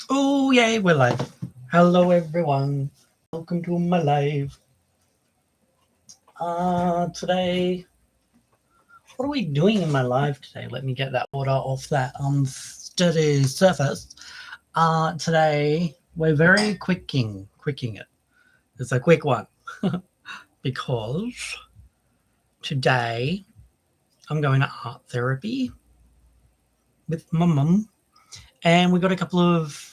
Oh, yay, we're live. Hello, everyone. Welcome to my live. Today, what are we doing in my live today? Let me get that water off that steady surface. Today, we're very quicking it. It's a quick one because today I'm going to art therapy with my mum, and we got a couple of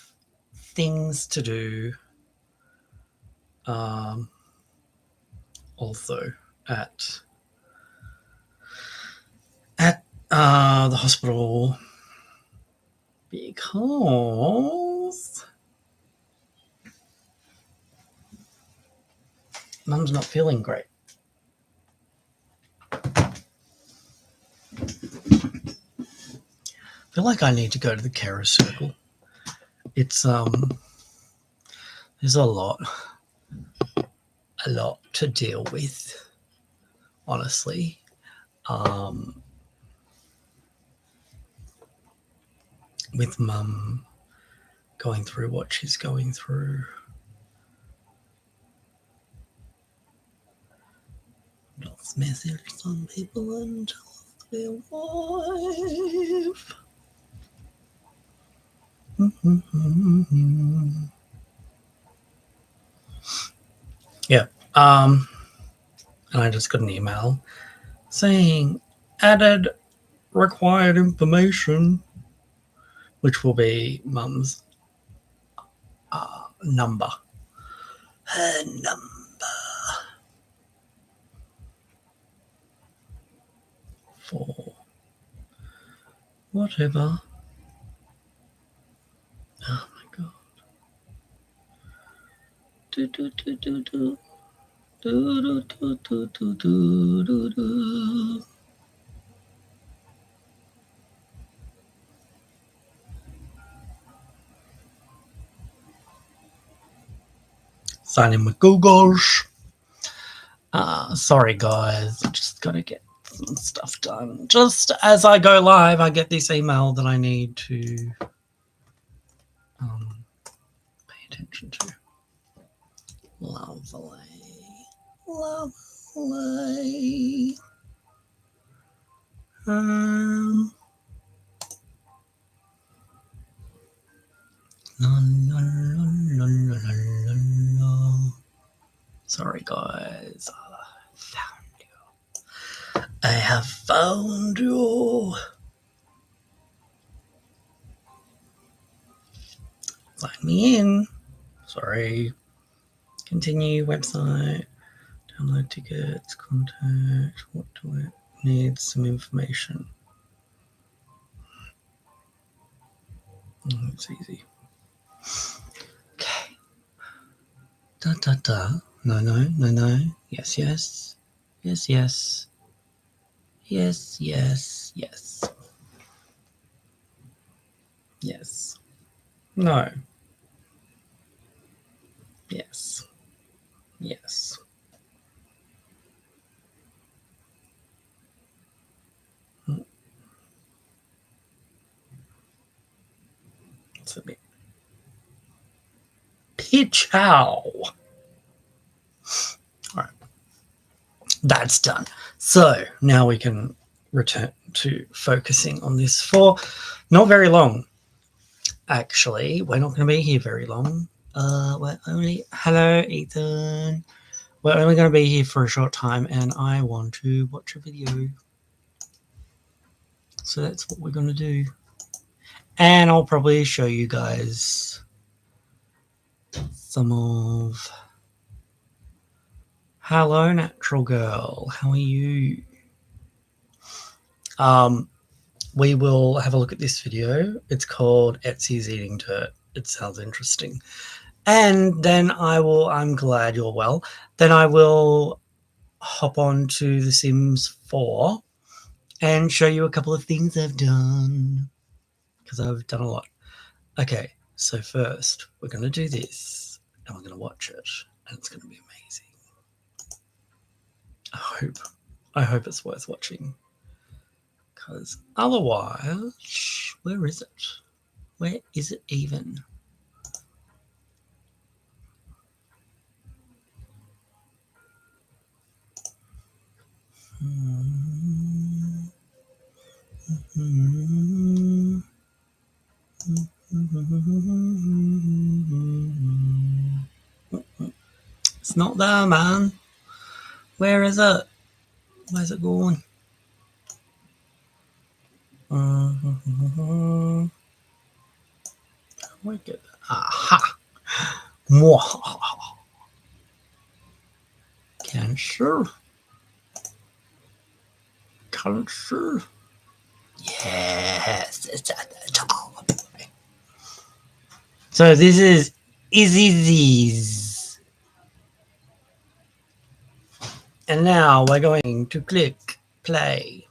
things to do. Also at the hospital because mum's not feeling great. I feel like I need to go to the carer circle. It's there's a lot to deal with, honestly. With mum going through what she's going through. Let's message some people and tell their wife. Yeah. And I just got an email saying added required information, which will be mum's number. Her number for whatever. Oh my god. Do, do, do, do, do. Do, do, do, do, do, do, do, do. Sign in with Google's. Sorry, guys. I just got to get some stuff done. Just as I go live, I get this email that I need to pay attention to. Lovely. Lovely. Sorry, guys. I have found you. Sign me in. Sorry. Continue website. Download tickets. Contact. What do I need? Some information. It's easy. Okay. Da da da. No. Yes. Yes. Yes. No. Yes. It's a bit. Pitch how. All right. That's done. So now we can return to focusing on this for not very long. Actually, we're not going to be here very long. Hello, Ethan. We're only going to be here for a short time, and I want to watch a video. So that's what we're going to do. And I'll probably show you guys some of. Hello, natural girl. How are you? We will have a look at this video. It's called Etsy's Eating Dirt. It sounds interesting. And then I'm glad you're well. Then I will hop on to The Sims 4 and show you a couple of things I've done. Because I've done a lot. Okay, so first we're going to do this and we're going to watch it. And it's going to be amazing. I hope it's worth watching. Because otherwise, where is it? Where is it even? It's not there, man. Where is it? Where's it going? Wicked. Aha! Mwahaha. Cancer. Cancer. Yes, it's at the top. So this is Izzy's. And now we're going to click play.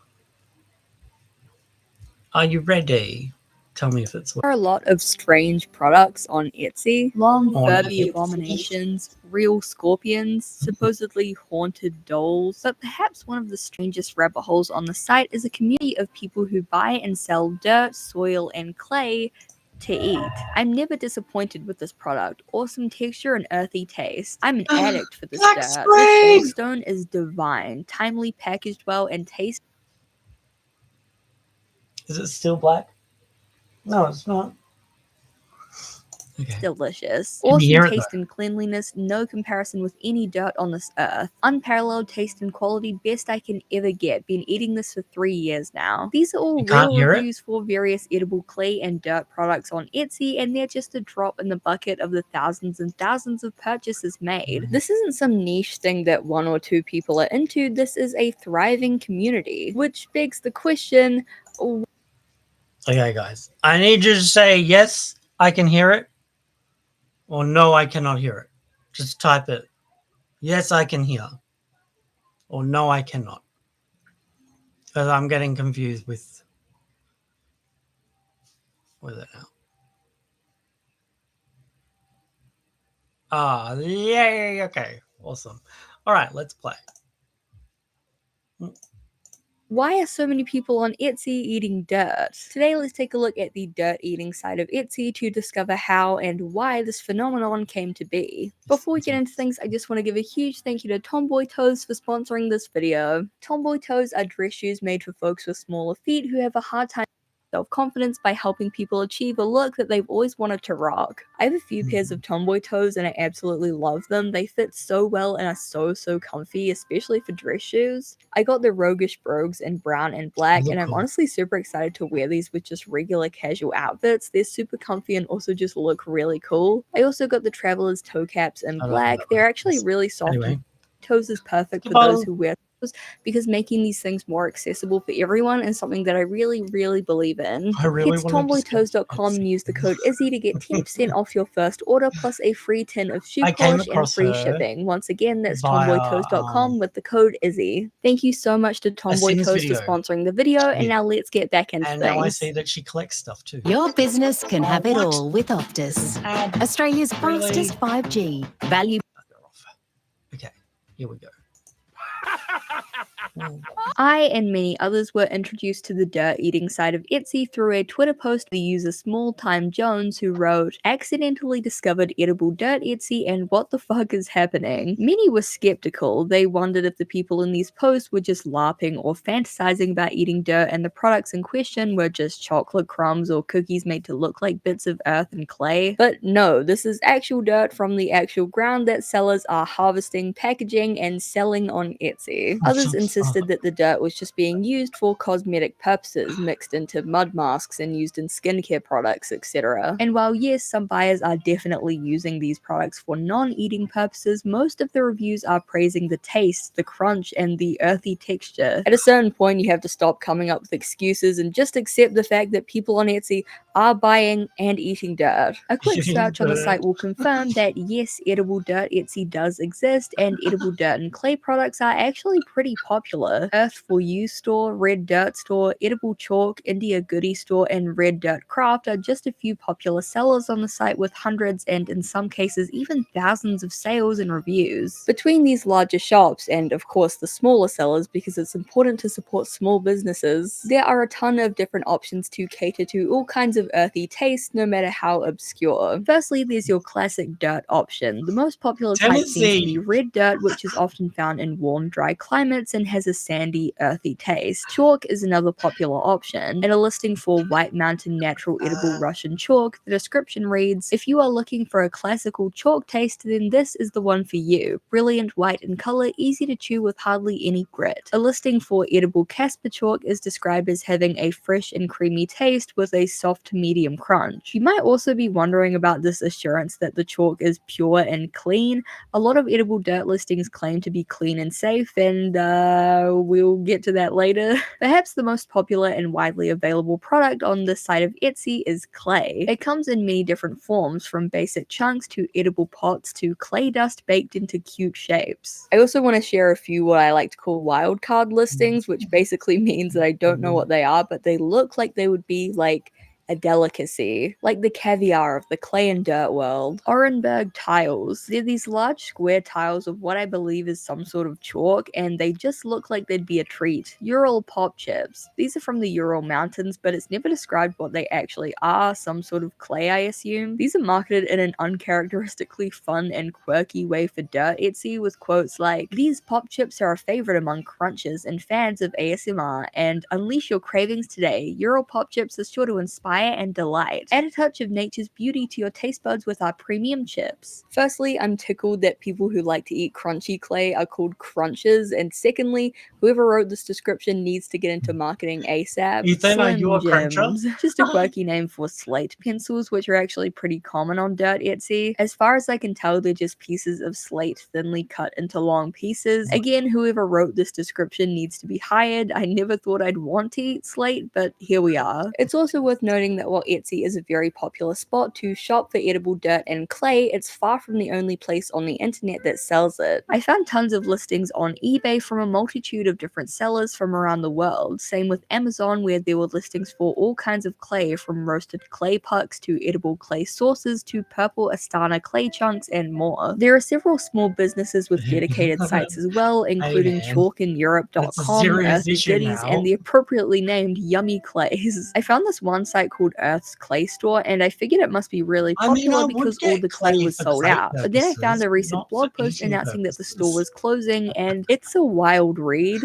Are you ready? Tell me if it's There are a lot of strange products on Etsy. Long, On furby Etsy. abominations, real scorpions, supposedly haunted dolls. But perhaps one of the strangest rabbit holes on the site is a community of people who buy and sell dirt, soil, and clay to eat. I'm never disappointed with this product. Awesome texture and earthy taste. I'm an addict for this Black dirt. screen! This sandstone is divine, timely packaged well, and tastes Is it still black? No, it's not. Okay. delicious. Can you Awesome hear it, taste and cleanliness, no comparison with any dirt on this earth. Unparalleled taste and quality, best I can ever get. Been eating this for 3 years now. These are all You can't real hear it? reviews for various edible clay and dirt products on Etsy, and they're just a drop in the bucket of the thousands and thousands of purchases made. This isn't some niche thing that 1 or 2 people are into, this is a thriving community. Which begs the question, Okay, guys. I need you to say yes, I can hear it, or no, I cannot hear it. Just type it. Yes, I can hear, or no, I cannot. Because I'm getting confused with it now. Ah, yay! Okay, awesome. All right, let's play. why are so many people on Etsy eating dirt? Today, let's take a look at the dirt eating side of Etsy to discover how and why this phenomenon came to be. Before we get into things, I just want to give a huge thank you to Tomboy Toes for sponsoring this video. Tomboy Toes are dress shoes made for folks with smaller feet who have a hard time self-confidence by helping people achieve a look that they've always wanted to rock. I have a few pairs of Tomboy Toes and I absolutely love them. They fit so well and are so comfy, especially for dress shoes. I got the Roguish Brogues in brown and black, and I'm honestly super excited to wear these with just regular casual outfits. They're super comfy and also just look really cool. I also got the Traveler's Toe Caps in black. They're actually really soft and toes is perfect for those who wear toes because making these things more accessible for everyone is something that I really believe in. Head to tomboytoes.com and use the code Izzy to get 10% off your first order plus a free tin of shoe polish and free shipping. Once again, that's tomboytoes.com with the code Izzy. Thank you so much to Tomboy Toes for sponsoring the video, and now let's get back into things. And now I see that she collects stuff too. Your business can have it all with Optus, Australia's fastest 5G value. Okay, here we go. I and many others were introduced to the dirt eating side of Etsy through a Twitter post by the user Small Time Jones, who wrote, "Accidentally discovered edible dirt Etsy and what the fuck is happening?" Many were skeptical. They wondered if the people in these posts were just LARPing or fantasizing about eating dirt and the products in question were just chocolate crumbs or cookies made to look like bits of earth and clay. But no, this is actual dirt from the actual ground that sellers are harvesting, packaging, and selling on Etsy. Others insisted that the dirt was just being used for cosmetic purposes, mixed into mud masks and used in skincare products, etc. And while yes, some buyers are definitely using these products for non-eating purposes, most of the reviews are praising the taste, the crunch, and the earthy texture. At a certain point, you have to stop coming up with excuses and just accept the fact that people on Etsy are buying and eating dirt. A quick search on the site will confirm that yes, edible dirt Etsy does exist, and edible dirt and clay products are actually pretty popular. Earth for You store, Red Dirt store, Edible Chalk, India Goodie store, and Red Dirt Craft are just a few popular sellers on the site with hundreds and in some cases even thousands of sales and reviews. Between these larger shops and of course the smaller sellers, because it's important to support small businesses, there are a ton of different options to cater to all kinds of earthy tastes, no matter how obscure. Firstly, there's your classic dirt option. The most popular type seems to be red dirt, which is often found in warm, dry climates and has has a sandy, earthy taste. Chalk is another popular option. In a listing for White Mountain Natural Edible Russian Chalk, the description reads, "If you are looking for a classical chalk taste, then this is the one for you. Brilliant white in color, easy to chew with hardly any grit." A listing for edible Casper chalk is described as having a fresh and creamy taste with a soft to medium crunch. You might also be wondering about this assurance that the chalk is pure and clean. A lot of edible dirt listings claim to be clean and safe, and we'll get to that later. Perhaps the most popular and widely available product on this site of Etsy is clay. It comes in many different forms, from basic chunks to edible pots to clay dust baked into cute shapes. I also want to share a few what I like to call wildcard listings, which basically means that I don't know what they are, but they look like they would be like a delicacy, like the caviar of the clay and dirt world. Orenburg tiles. They're these large square tiles of what I believe is some sort of chalk, and they just look like they'd be a treat. Ural pop chips. These are from the Ural Mountains, but it's never described what they actually are, some sort of clay, I assume. These are marketed in an uncharacteristically fun and quirky way for Dirt Etsy, with quotes like, "These pop chips are a favorite among crunchers and fans of ASMR, and unleash your cravings today. Ural pop chips are sure to inspire and delight. Add a touch of nature's beauty to your taste buds with our premium chips." Firstly, I'm tickled that people who like to eat crunchy clay are called crunchers, and secondly, whoever wrote this description needs to get into marketing ASAP. Ethan, are you a cruncher? Jims. Just a quirky name for slate pencils, which are actually pretty common on Dirt Etsy. As far as I can tell, they're just pieces of slate thinly cut into long pieces. Again, whoever wrote this description needs to be hired. I never thought I'd want to eat slate, but here we are. It's also worth noting that while Etsy is a very popular spot to shop for edible dirt and clay, it's far from the only place on the internet that sells it. I found tons of listings on eBay from a multitude of different sellers from around the world. Same with Amazon, where there were listings for all kinds of clay, from roasted clay pucks to edible clay sauces to purple Astana clay chunks and more. There are several small businesses with dedicated sites as well, including chalkineurope.com, Earthy Goodies, and the appropriately named Yummy Clays. I found this one site called Earth's Clay Store, and I figured it must be really popular because all the clay was sold out. But then I found a recent blog post announcing that the store was closing, and it's a wild read.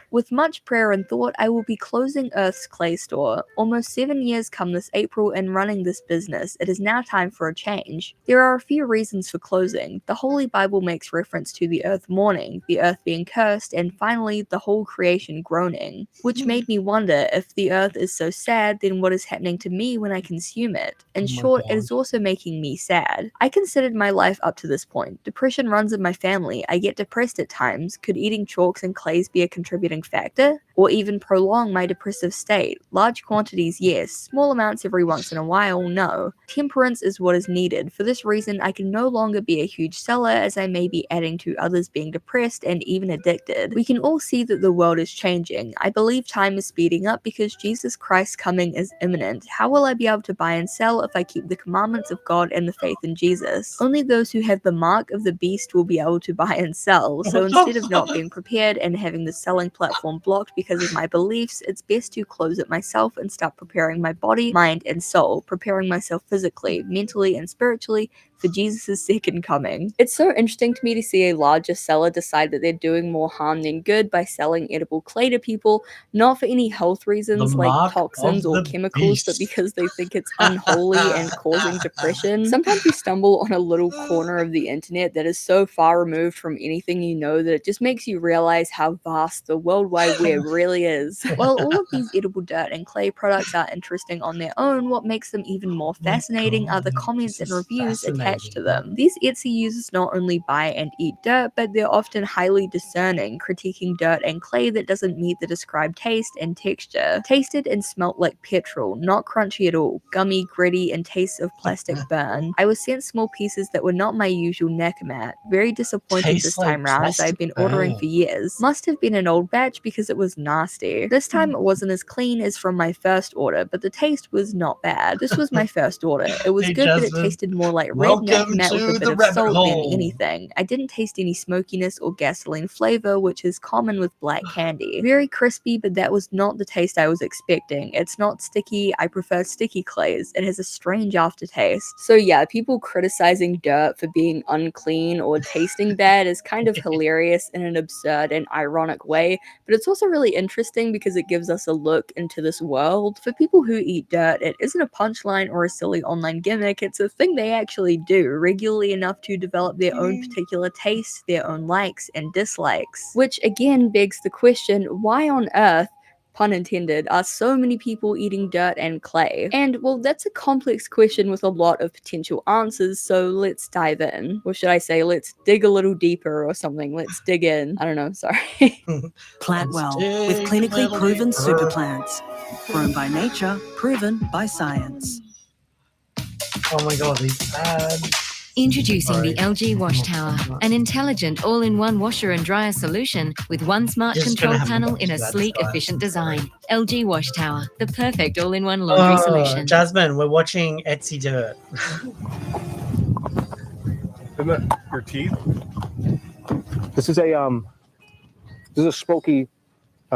With much prayer and thought, I will be closing Earth's Clay Store. Almost 7 years come this April in running this business. It is now time for a change. There are a few reasons for closing. The Holy Bible makes reference to the earth mourning, the earth being cursed, and finally the whole creation groaning. Which made me wonder, if the earth is so sad, then what is happening to me when I consume it? In short, it is also making me sad. I considered my life up to this point. Depression runs in my family. I get depressed at times. Could eating chalks and clays be a contributing factor? Or even prolong my depressive state? Large quantities, yes. Small amounts every once in a while, no. Temperance is what is needed. For this reason, I can no longer be a huge seller, as I may be adding to others being depressed and even addicted. We can all see that the world is changing. I believe time is speeding up because Jesus Christ's coming is imminent. How will I be able to buy and sell if I keep the commandments of God and the faith in Jesus? Only those who have the mark of the beast will be able to buy and sell. So instead of not being prepared and having the selling platform blocked because of my beliefs, it's best to close it myself and start preparing my body, mind, and soul, preparing myself physically, mentally, and spiritually for Jesus' second coming. It's so interesting to me to see a larger seller decide that they're doing more harm than good by selling edible clay to people, not for any health reasons like toxins or chemicals, but because they think it's unholy and causing depression. Sometimes you stumble on a little corner of the internet that is so far removed from anything you know that it just makes you realize how vast the World Wide Web really is. While all of these edible dirt and clay products are interesting on their own, what makes them even more fascinating are the comments and reviews attached to them. These Etsy users not only buy and eat dirt, but they're often highly discerning, critiquing dirt and clay that doesn't meet the described taste and texture. Tasted and smelt like petrol, not crunchy at all, gummy, gritty, and tastes of plastic burn. I was sent small pieces that were not my usual nakamat. Very disappointed this time round, as I've been ordering for years. Must have been an old batch because it was nasty. This time it wasn't as clean as from my first order, but the taste was not bad. This was my first order. It was good, but it tasted more like red snack Welcome met with a to bit the of rabbit salt than hole. anything. I didn't taste any smokiness or gasoline flavor, which is common with black candy. Very crispy, but that was not the taste I was expecting. It's not sticky. I prefer sticky clays. It has a strange aftertaste. So yeah, people criticizing dirt for being unclean or tasting bad is kind of hilarious in an absurd and ironic way, but it's also really interesting because it gives us a look into this world. For people who eat dirt, it isn't a punchline or a silly online gimmick, it's a thing they actually do regularly enough to develop their own particular tastes, their own likes and dislikes. Which again begs the question, why on earth, pun intended, are so many people eating dirt and clay? And well, that's a complex question with a lot of potential answers, so let's dive in. Or should I say, let's dig a little deeper or something. Let's dig in. I don't know, sorry. Plant Let's well with dig a clinically little proven deeper. super plants. Grown by nature, proven by science. Oh my god, these ads. Introducing the Sorry. LG Wash Tower, an intelligent all-in-one washer and dryer solution with one smart Just gonna control have to panel watch in a that sleek, size, efficient sorry. design. LG Wash Tower, the perfect all-in-one laundry Oh, solution. Jasmine, we're watching Etsy Dirt. Isn't that your teeth? This is a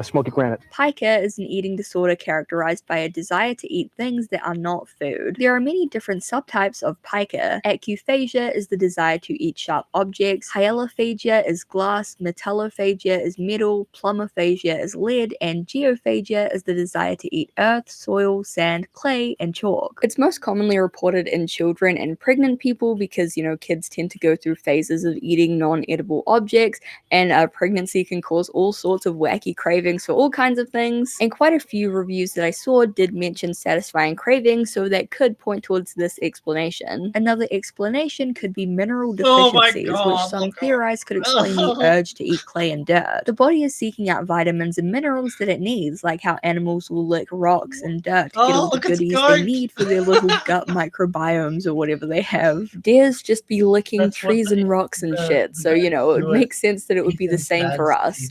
smoky granite. Pica is an eating disorder characterized by a desire to eat things that are not food. There are many different subtypes of pica. Acuphagia is the desire to eat sharp objects, hyalophagia is glass, metallophagia is metal, plumophagia is lead, and geophagia is the desire to eat earth, soil, sand, clay, and chalk. It's most commonly reported in children and pregnant people because, kids tend to go through phases of eating non-edible objects, and pregnancy can cause all sorts of wacky cravings for all kinds of things, and quite a few reviews that I saw did mention satisfying cravings, so that could point towards this explanation. Another explanation could be mineral Oh my deficiencies, god, which some theorize could explain the urge to eat clay and dirt. The body is seeking out vitamins and minerals that it needs, like how animals will lick rocks and dirt to get all the look, it's goodies goat. they need for their little gut microbiomes or whatever they have. Deers just be licking That's what trees and rocks and shit, so it makes sense that it would be the same for us.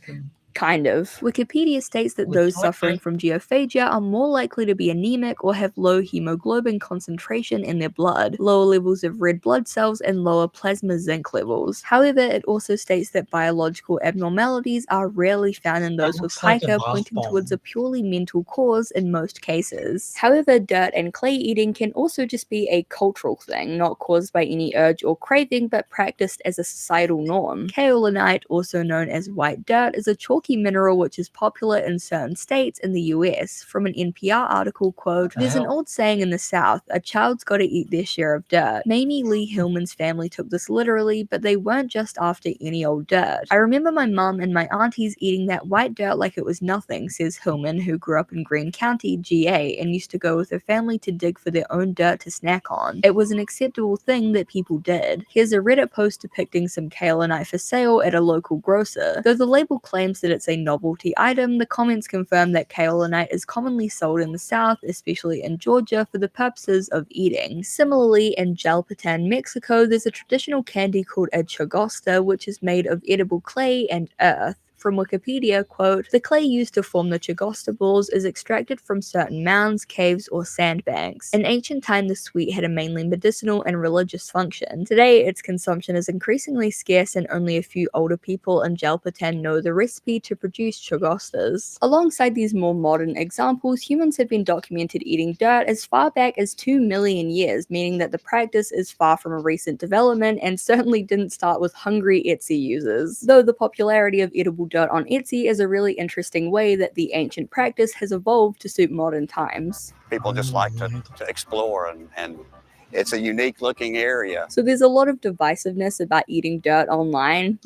Kind of. Wikipedia states that those suffering from geophagia are more likely to be anemic or have low hemoglobin concentration in their blood, lower levels of red blood cells, and lower plasma zinc levels. However, it also states that biological abnormalities are rarely found in those with pica, pointing towards a purely mental cause in most cases. However, dirt and clay eating can also just be a cultural thing, not caused by any urge or craving, but practiced as a societal norm. Kaolinite, also known as white dirt, is a chalky mineral which is popular in certain states in the US. From an NPR article, quote, "There's an old saying in the South, a child's gotta eat their share of dirt. Mamie Lee Hillman's family took this literally, but they weren't just after any old dirt. I remember my mum and my aunties eating that white dirt like it was nothing," says Hillman, who grew up in Greene County, GA, and used to go with her family to dig for their own dirt to snack on. It was an acceptable thing that people did. Here's a Reddit post depicting some kaolinite for sale at a local grocer. Though the label claims that it's a novelty item, the comments confirm that kaolinite is commonly sold in the South, especially in Georgia, for the purposes of eating. Similarly, in Jalpatan, Mexico, there's a traditional candy called a chagosta, which is made of edible clay and earth. From Wikipedia, quote, "The clay used to form the chagosta balls is extracted from certain mounds, caves, or sandbanks. In ancient time, the sweet had a mainly medicinal and religious function. Today, its consumption is increasingly scarce and only a few older people in Jalpatan know the recipe to produce chagostas." Alongside these more modern examples, humans have been documented eating dirt as far back as 2 million years, meaning that the practice is far from a recent development and certainly didn't start with hungry Etsy users. Though the popularity of edible dirt on Etsy is a really interesting way that the ancient practice has evolved to suit modern times. People just like to explore, and it's a unique looking area. So there's a lot of divisiveness about eating dirt online,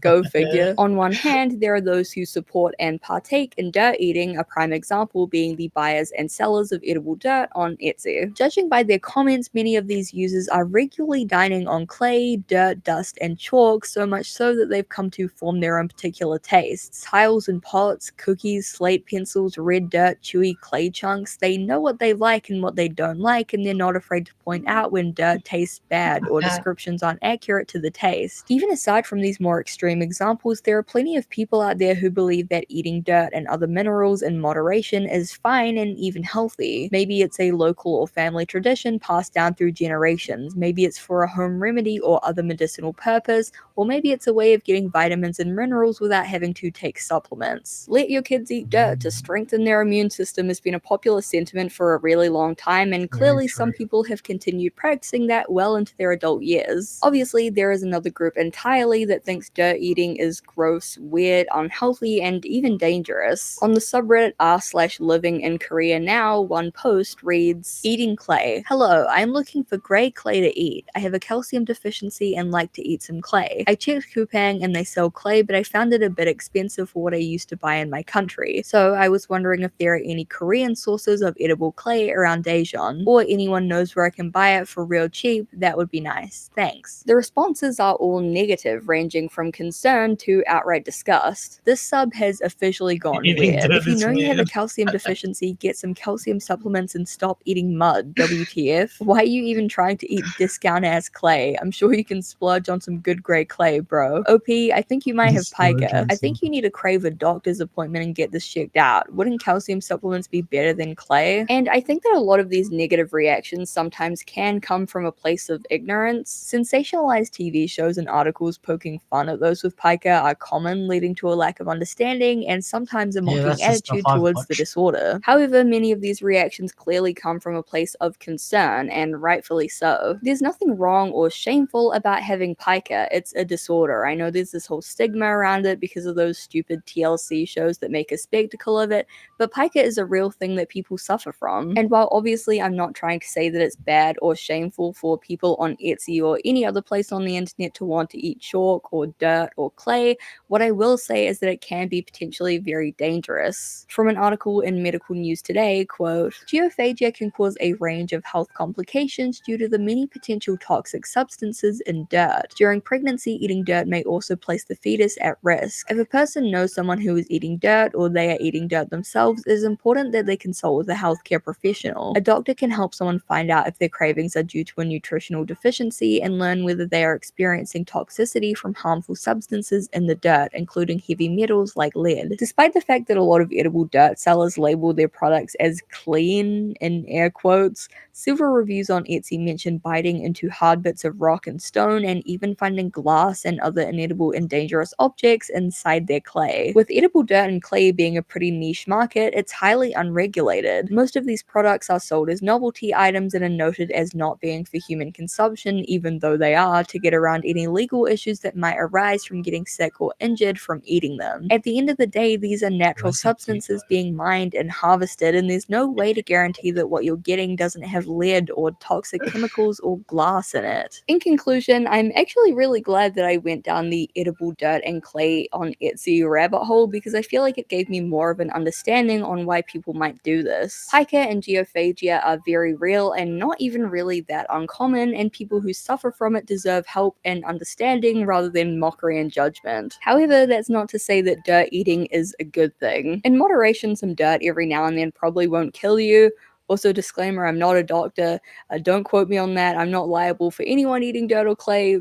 go figure. On one hand, there are those who support and partake in dirt eating, a prime example being the buyers and sellers of edible dirt on Etsy. Judging by their comments, many of these users are regularly dining on clay, dirt, dust, and chalk, so much so that they've come to form their own particular tastes. Tiles and pots, cookies, slate pencils, red dirt, chewy clay chunks, they know what they like and what they don't like, and they're not afraid to point point out when dirt tastes bad or descriptions aren't accurate to the taste. Even aside from these more extreme examples, there are plenty of people out there who believe that eating dirt and other minerals in moderation is fine and even healthy. Maybe it's a local or family tradition passed down through generations. Maybe it's for a home remedy or other medicinal purpose, or maybe it's a way of getting vitamins and minerals without having to take supplements. Let your kids eat dirt to strengthen their immune system has been a popular sentiment for a really long time, and clearly some people have continued practicing that well into their adult years. Obviously, there is another group entirely that thinks dirt eating is gross, weird, unhealthy, and even dangerous. On the subreddit r/living in Korea now, one post reads, "Eating clay. Hello, I'm looking for grey clay to eat. I have a calcium deficiency and like to eat some clay. I checked Coupang and they sell clay, but I found it a bit expensive for what I used to buy in my country. So I was wondering if there are any Korean sources of edible clay around Daejeon, or anyone knows where I can buy it for real cheap. That would be nice. Thanks." The responses are all negative, ranging from concern to outright disgust. This sub has officially gone Eating weird. dirt If you is know you have a weird. calcium deficiency, get some calcium supplements and stop eating mud. WTF? Why are you even trying to eat discount ass clay? I'm sure you can splurge on some good grey clay, bro. OP, I think you might have pica. I think you need to crave a doctor's appointment and get this checked out. Wouldn't calcium supplements be better than clay? And I think that a lot of these negative reactions sometimes can come from a place of ignorance. Sensationalized TV shows and articles poking fun at those with pica are common, leading to a lack of understanding and sometimes a mocking that's the stuff attitude I've towards the watched. disorder. However, many of these reactions clearly come from a place of concern, and rightfully so. There's nothing wrong or shameful about having pica. It's a disorder. I know there's this whole stigma around it because of those stupid TLC shows that make a spectacle of it, but pica is a real thing that people suffer from. And while obviously I'm not trying to say that it's bad or shameful for people on Etsy or any other place on the internet to want to eat chalk or dirt or clay, what I will say is that it can be potentially very dangerous. From an article in Medical News Today, quote, "Geophagia can cause a range of health complications due to the many potential toxic substances in dirt. During pregnancy, eating dirt may also place the fetus at risk. If a person knows someone who is eating dirt or they are eating dirt themselves, it is important that they consult with a healthcare professional. A doctor can help someone find out if their cravings are due to a nutritional deficiency and learn whether they are experiencing toxicity from harmful substances in the dirt, including heavy metals like lead." Despite the fact that a lot of edible dirt sellers label their products as clean, in air quotes, several reviews on Etsy mention biting into hard bits of rock and stone and even finding glass and other inedible and dangerous objects inside their clay. With edible dirt and clay being a pretty niche market, it's highly unregulated. Most of these products are sold as novelty items and are noted as not being for human consumption, even though they are, to get around any legal issues that might arise from getting sick or injured from eating them. At the end of the day, these are natural substances being mined and harvested, and there's no way to guarantee that what you're getting doesn't have lead or toxic chemicals or glass in it. In conclusion, I'm actually really glad that I went down the edible dirt and clay on Etsy rabbit hole because I feel like it gave me more of an understanding on why people might do this. Pica and geophagia are very real and not even really that uncommon, and people who suffer from it deserve help and understanding rather than mockery and judgment. However, that's not to say that dirt eating is a good thing. In moderation, some dirt every now and then probably won't kill you. Also, disclaimer, I'm not a doctor. Don't quote me on that. I'm not liable for anyone eating dirt or clay.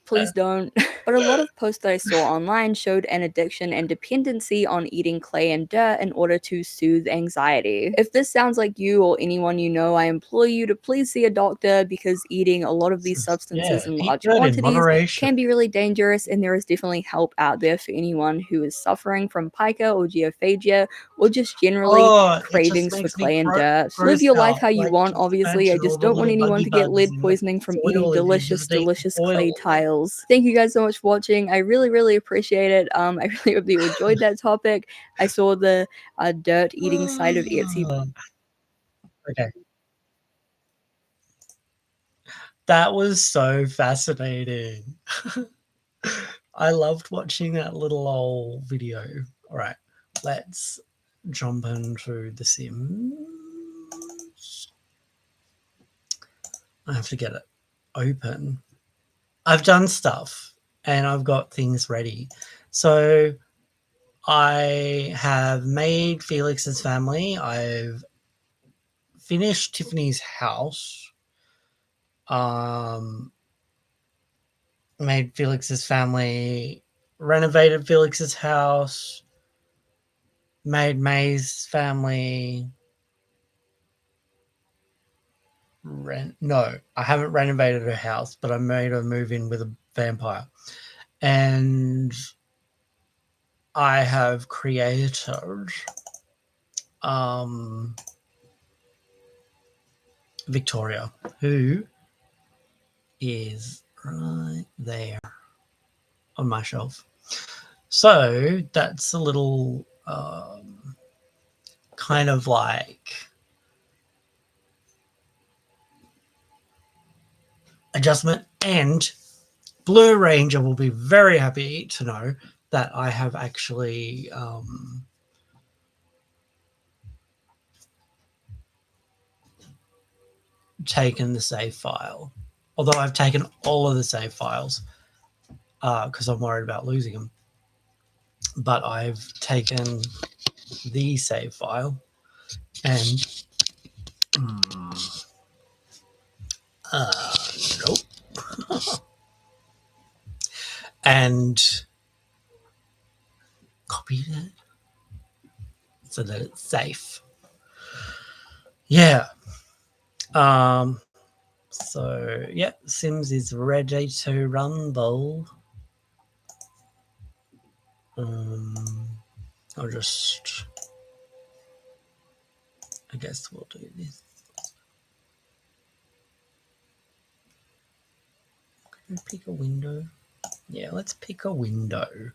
Please don't. But a lot of posts that I saw online showed an addiction and dependency on eating clay and dirt in order to soothe anxiety. If this sounds like you or anyone you know, I implore you to please see a doctor because eating a lot of these substances in eat large dirt in quantities moderation. can be really dangerous, and there is definitely help out there for anyone who is suffering from pica or geophagia or just generally Oh, it just cravings for makes me clay and dirt. Live gross your life out. how you Like, want, just obviously. I imagine all just the don't want little anyone buggy to get bugs lead in the poisoning from eating soil if you delicious, just eat delicious soil. clay tiles. Thank you guys so much for watching. I really, really appreciate it. I really hope that you enjoyed that topic. I saw the dirt eating side of Etsy. Okay. That was so fascinating. I loved watching that little old video. All right, let's jump into The Sims. I have to get it open. I've done stuff and I've got things ready. So I have made Felix's family. I've finished Tiffany's house. Made Felix's family, renovated Felix's house, made May's family no, I haven't renovated her house, but I made her move in with a vampire. And I have created Victoria, who is right there on my shelf. So that's a little kind of like adjustment. And Blue Ranger will be very happy to know that I have actually taken the save file. Although I've taken all of the save files because I'm worried about losing them. But I've taken the save file and nope. And copied it so that it's safe. Yeah. So yeah, Sims is ready to rumble. I'll just, I guess we'll do this. Can we pick a window? Yeah, let's pick a window.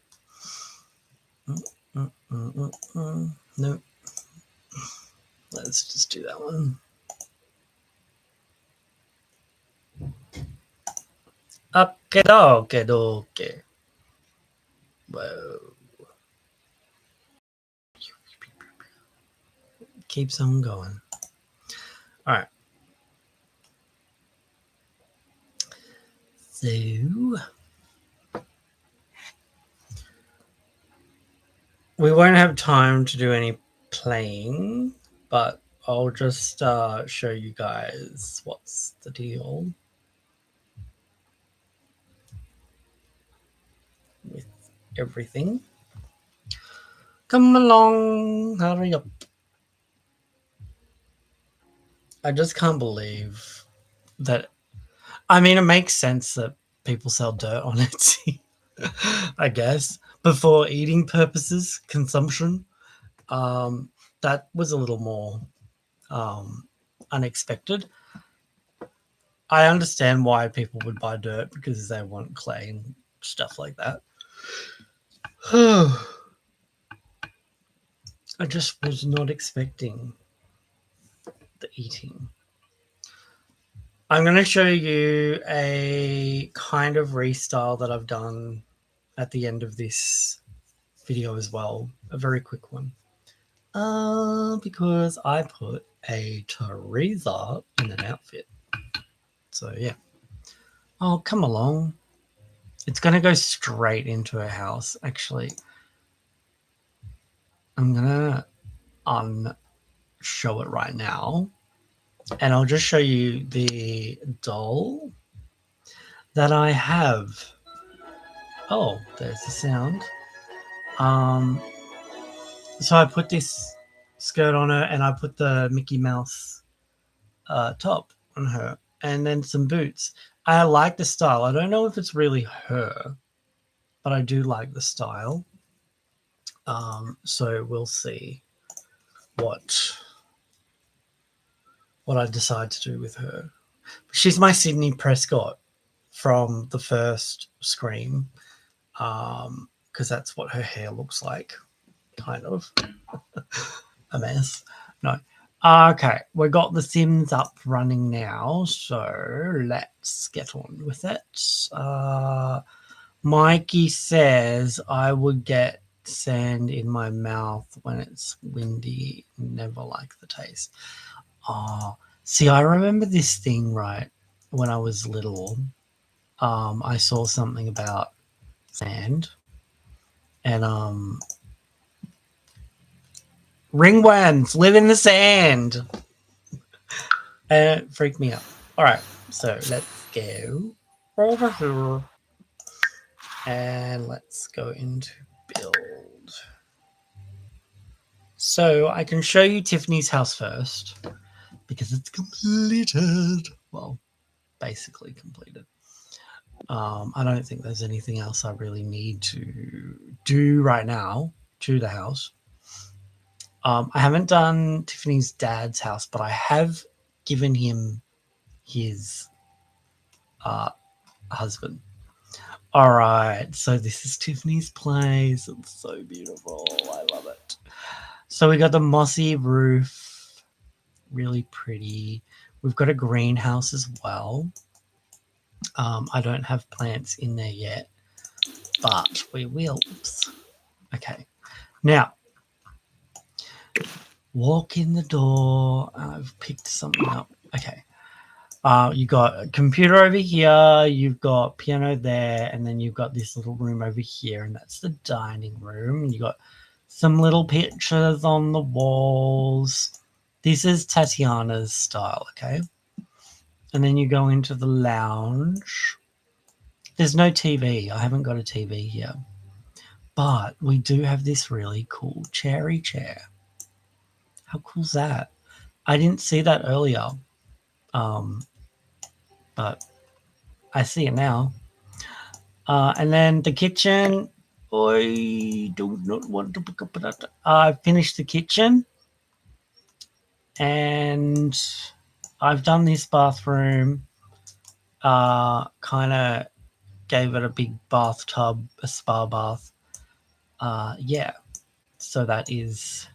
Nope. Let's just do that one. Okay. Whoa. Keeps on going. All right. So we won't have time to do any playing, but I'll just show you guys what's the deal with everything. Come along, hurry up. I just can't believe that. I mean, it makes sense that people sell dirt on Etsy, I guess, but for eating purposes, consumption, that was a little more unexpected. I understand why people would buy dirt because they want clay and stuff like that. I just was not expecting the eating. I'm going to show you a kind of restyle that I've done at the end of this video as well. A very quick one. Because I put a Teresa in an outfit. So, yeah. Oh, come along. It's going to go straight into her house. Actually, I'm going to unshow it right now. And I'll just show you the doll that I have. Oh, there's the sound. So I put this skirt on her and I put the Mickey Mouse top on her and then some boots. I like the style. I don't know if it's really her, but I do like the style. So we'll see what I decide to do with her. She's my Sydney Prescott from the first Scream, because that's what her hair looks like, kind of. A mess. No. Okay, we got the Sims up running now, so let's get on with it. Mikey says I would get sand in my mouth when it's windy. Never like the taste. Oh, see, I remember this thing, right, when I was little. I saw something about sand, and ringworms live in the sand. And it freaked me out. All right, So let's go over here and let's go into build. So I can show you Tiffany's house first because it's completed. Well, basically completed. I don't think there's anything else I really need to do right now to the house. I haven't done Tiffany's dad's house, but I have given him his husband. All right, so this is Tiffany's place. It's so beautiful. I love it. So we got the mossy roof, really pretty. We've got a greenhouse as well. I don't have plants in there yet, but we will. Oops. Okay. Now, walk in the door. I've picked something up. Okay. You got a computer over here, you've got piano there, and then you've got this little room over here, and that's the dining room. You got some little pictures on the walls. This is Tatiana's style, okay? And then you go into the lounge. There's no TV. I haven't got a TV here. But we do have this really cool cherry chair. How cool is that? I didn't see that earlier. But I see it now. And then the kitchen. I do not want to pick up that. I finished the kitchen. And I've done this bathroom. Kind of gave it a big bathtub, a spa bath. Yeah. So that is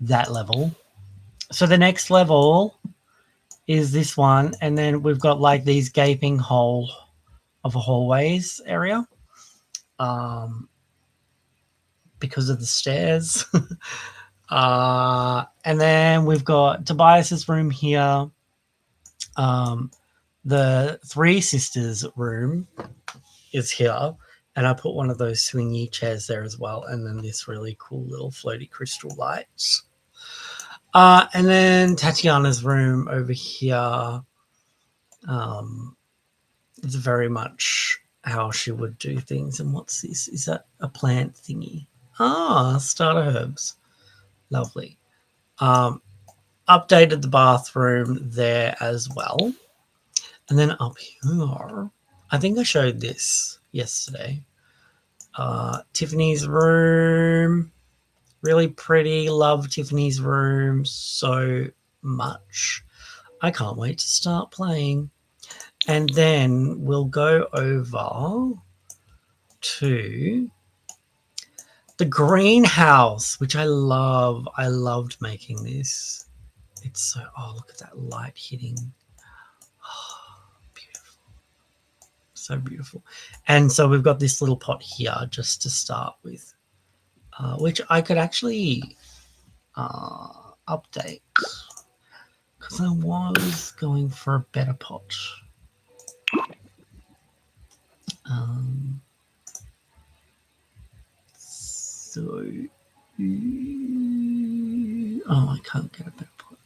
that level. So the next level is this one. And then we've got like these gaping hole of a hallways area. Because of the stairs. And then we've got Tobias's room here. The Three Sisters room is here. And I put one of those swingy chairs there as well. And then this really cool little floaty crystal lights. And then Tatiana's room over here. It's very much how she would do things. And what's this? Is that a plant thingy? Starter herbs. Lovely. Updated the bathroom there as well. And then up here, I think I showed this yesterday. Tiffany's room. Really pretty. Love Tiffany's room so much. I can't wait to start playing. And then we'll go over to the greenhouse, which I love. I loved making this. It's so, look at that light hitting. Oh, beautiful. So beautiful. And so we've got this little pot here just to start with, which I could actually update because I was going for a better pot. I can't get a better pot.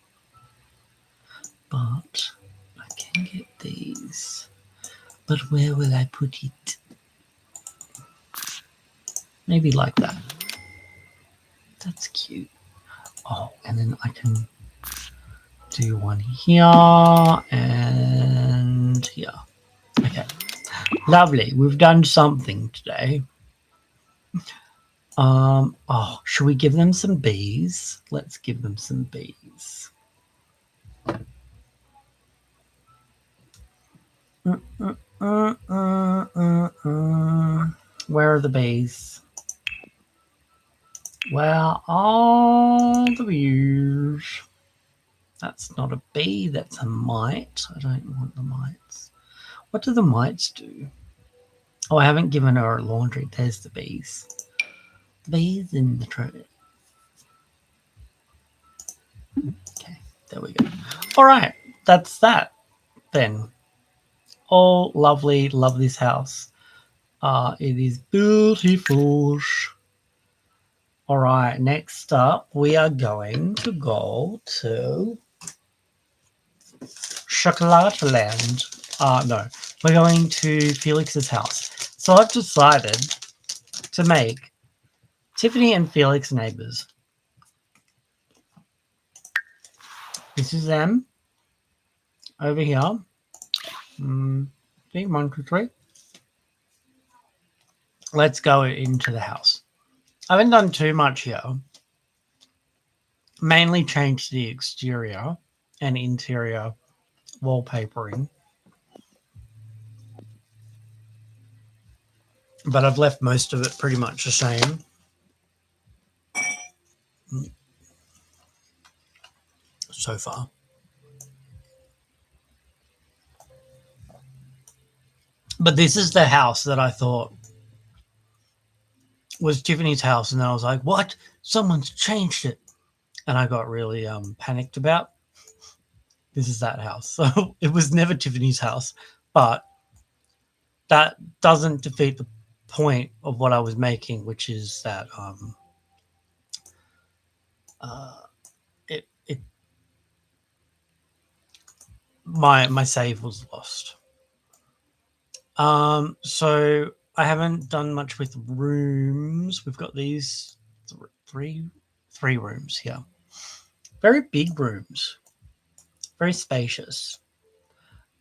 But I can get these. But where will I put it? Maybe like that. That's cute. Oh, and then I can do one here and here. Okay. Lovely. We've done something today. Should we give them some bees? Let's give them some bees. Where are the bees? Where are the bees? That's not a bee, that's a mite. I don't want the mites. What do the mites do? Oh, I haven't given her a laundry. There's the bees. The bees in the tray. Okay, there we go. All right, that's that then. Oh, lovely. Love this house. It is beautiful. All right, next up, we are going to go to Chocolate Land. No, we're going to Felix's house. So I've decided to make Tiffany and Felix neighbors. This is them over here. 1, 2, 3. Let's go into the house. I haven't done too much here. Mainly changed the exterior and interior wallpapering. But I've left most of it pretty much the same. So far. But this is the house that I thought was Tiffany's house, and then I was like, what? Someone's changed it. And I got really panicked about. This is that house. So it was never Tiffany's house, but that doesn't defeat the point of what I was making, which is that my save was lost. So I haven't done much with rooms. We've got these three rooms here. Very big rooms. Very spacious.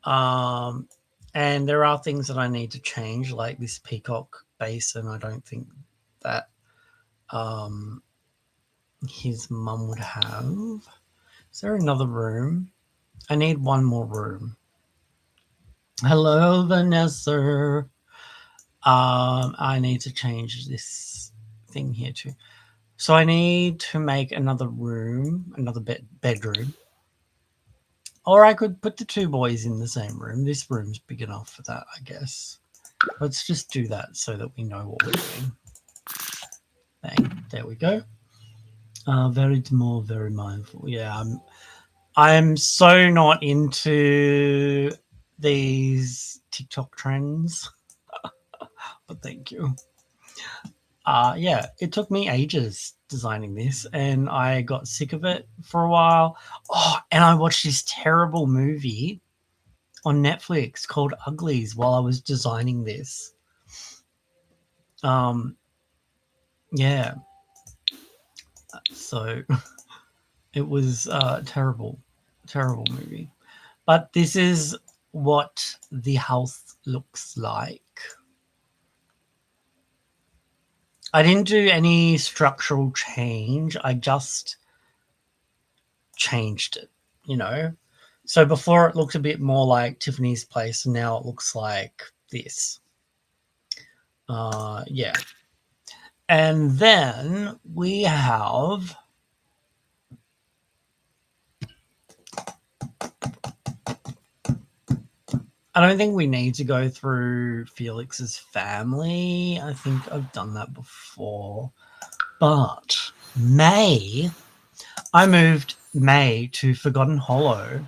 And there are things that I need to change, like this peacock basin. I don't think that his mum would have. Is there another room? I need one more room. Hello, Vanessa. I need to change this thing here too. So I need to make another room, another bedroom. Or I could put the two boys in the same room. This room's big enough for that, I guess. Let's just do that so that we know what we're doing. Bang. There we go. Very small, very mindful. Yeah, I'm so not into these TikTok trends. But thank you. Yeah, it took me ages designing this, and I got sick of it for a while. Oh, and I watched this terrible movie on Netflix called Uglies while I was designing this. Yeah. So it was terrible movie. But this is what the house looks like. I didn't do any structural change. I just changed it, you know. So before it looked a bit more like Tiffany's place, and now it looks like this. Yeah. And then we have I don't think we need to go through Felix's family. I think I've done that before. But I moved May to Forgotten Hollow,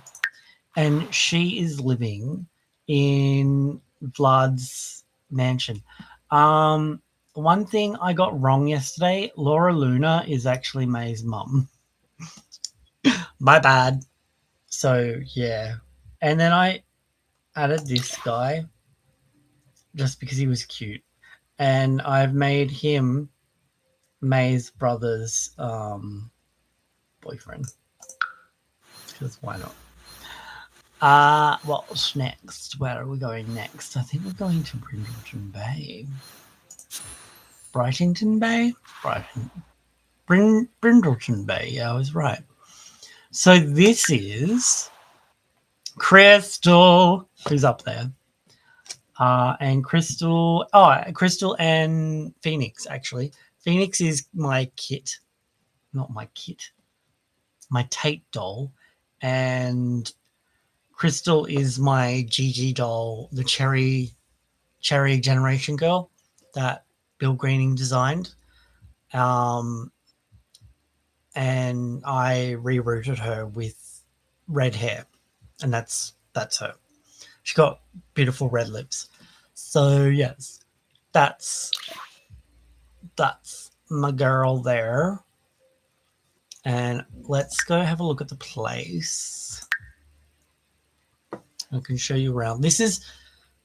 and she is living in Vlad's mansion. One thing I got wrong yesterday, Laura Luna is actually May's mum. My bad. So, yeah. And then I added this guy just because he was cute. And I've made him May's brother's boyfriend. Because why not? What's next? Where are we going next? I think we're going to Brindleton Bay. Brightington Bay? Brindleton Bay. Yeah, I was right. So this is Crystal, who's up there. And Crystal and Phoenix, actually. Phoenix is my kit. Not my kit. My Tate doll. And Crystal is my Gigi doll, the cherry generation girl that Bill Greening designed. And I rerouted her with red hair. And that's her. She's got beautiful red lips. So yes, that's my girl there. And let's go have a look at the place. I can show you around. This is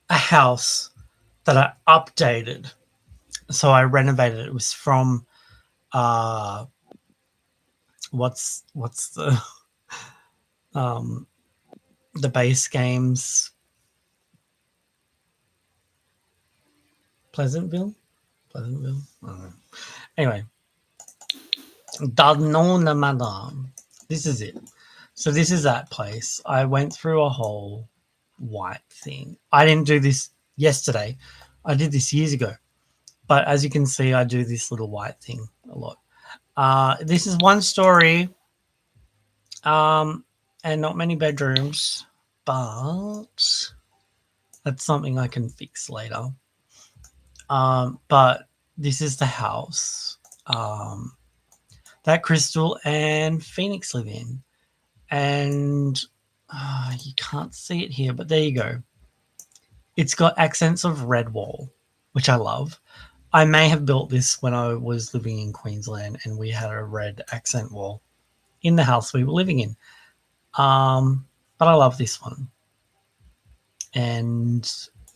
a house that I updated. So I renovated it. It was from what's the base games, Pleasantville. I don't know. Anyway, Danona Madame. This is it. So this is that place. I went through a whole white thing. I didn't do this yesterday. I did this years ago. But as you can see, I do this little white thing a lot. This is one story, and not many bedrooms, but that's something I can fix later. But this is the house that Crystal and Phoenix live in. And you can't see it here, but there you go. It's got accents of red wall, which I love. I may have built this when I was living in Queensland and we had a red accent wall in the house we were living in. But I love this one. And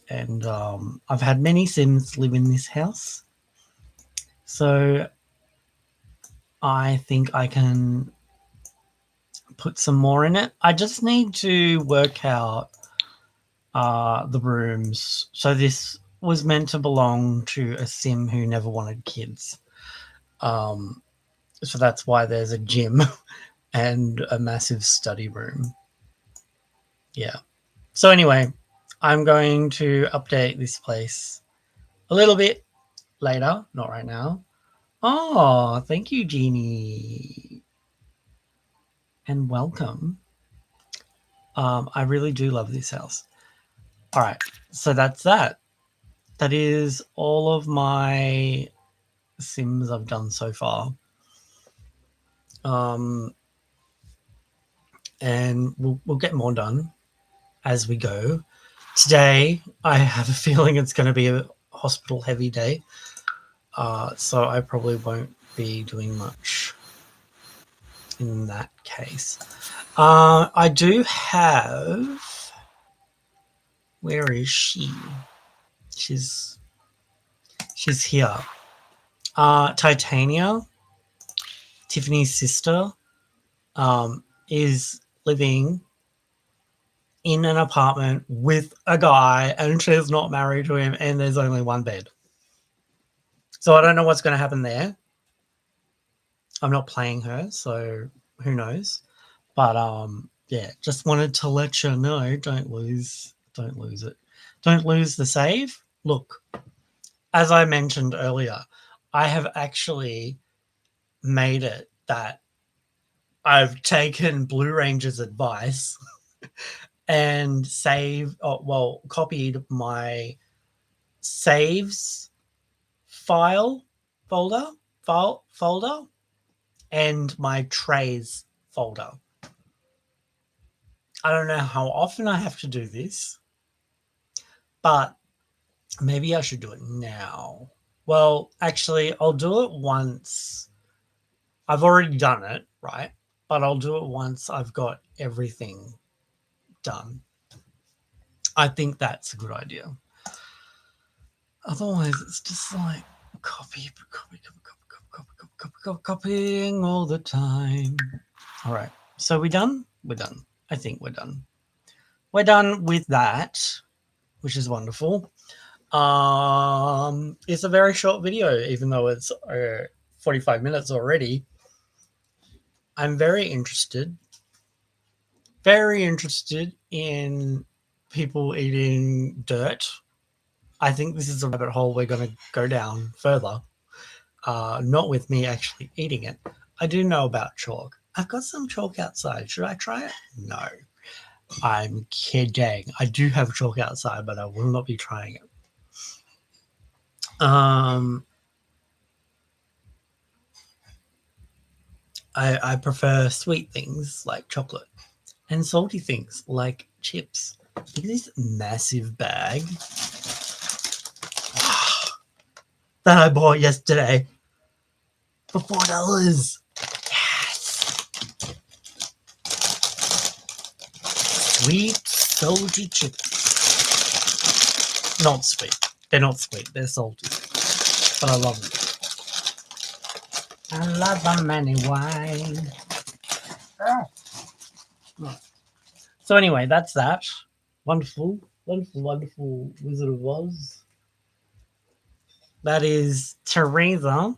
I've had many Sims live in this house. So I think I can put some more in it. I just need to work out the rooms. So this was meant to belong to a Sim who never wanted kids. So that's why there's a gym and a massive study room. Yeah. So anyway, I'm going to update this place a little bit later, not right now. Oh, thank you, Jeannie. And welcome. I really do love this house. All right, so that's that. That is all of my Sims I've done so far. And we'll get more done as we go. Today, I have a feeling it's going to be a hospital heavy day. So I probably won't be doing much in that case. I do have... Where is she? She's here. Titania, Tiffany's sister, is living in an apartment with a guy and she's not married to him and there's only one bed. So I don't know what's going to happen there. I'm not playing her, so who knows. But yeah, just wanted to let you know, don't lose it. Don't lose the save. Look, as I mentioned earlier, I have actually made it that I've taken Blue Ranger's advice and copied my saves folder and my trays folder. I don't know how often I have to do this, but maybe I should do it now. Well, actually, I'll do it once. I've already done it, right? But I'll do it once I've got everything done. I think that's a good idea. Otherwise, it's just like copying all the time. All right. So we done? We're done. I think we're done. We're done with that, which is wonderful. It's a very short video, even though it's 45 minutes already. I'm very interested in people eating dirt. I think this is a rabbit hole we're going to go down further. Not with me actually eating it. I do know about chalk. I've got some chalk outside. Should I try it? No. I'm kidding. I do have chalk outside, but I will not be trying it. I prefer sweet things like chocolate and salty things like chips. Look at this massive bag that I bought yesterday for $4. Yes. Sweets. salty chips. Not sweet. They're not sweet. They're salty. But I love them. I love them anyway. So anyway, that's that. Wonderful, wonderful, wonderful Wizard of Oz. That is Teresa,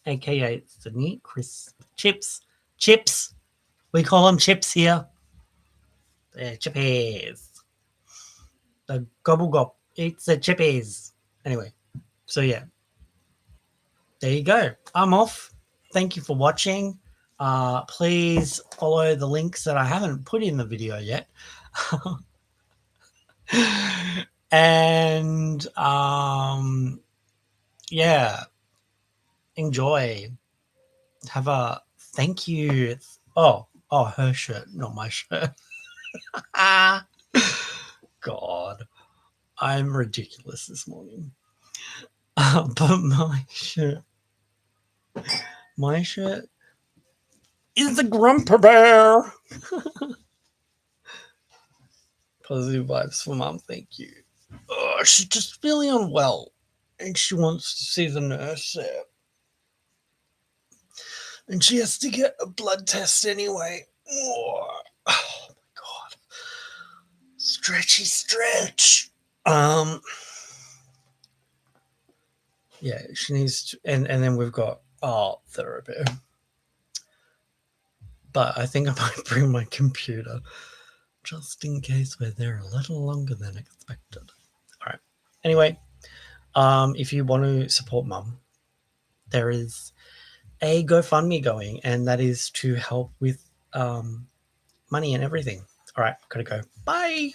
aka it's the neat crisp chips. Chips. We call them chips here. They're chippies. The gobble gob. It's the chippies. Anyway, so yeah. There you go. I'm off. Thank you for watching. Please follow the links that I haven't put in the video yet. And yeah, enjoy. Have a thank you. Oh, her shirt, not my shirt. God, I'm ridiculous this morning. But my shirt is the Grumper Bear. Positive vibes for Mum, thank you. Oh, she's just feeling unwell, and she wants to see the nurse there. And she has to get a blood test anyway. Oh my God. Stretchy stretch. Yeah, she needs to, and then we've got art therapy. But I think I might bring my computer just in case we're there a little longer than expected. All right. Anyway, if you want to support Mum, there is a GoFundMe going, and that is to help with money and everything. All right, gotta go. Bye.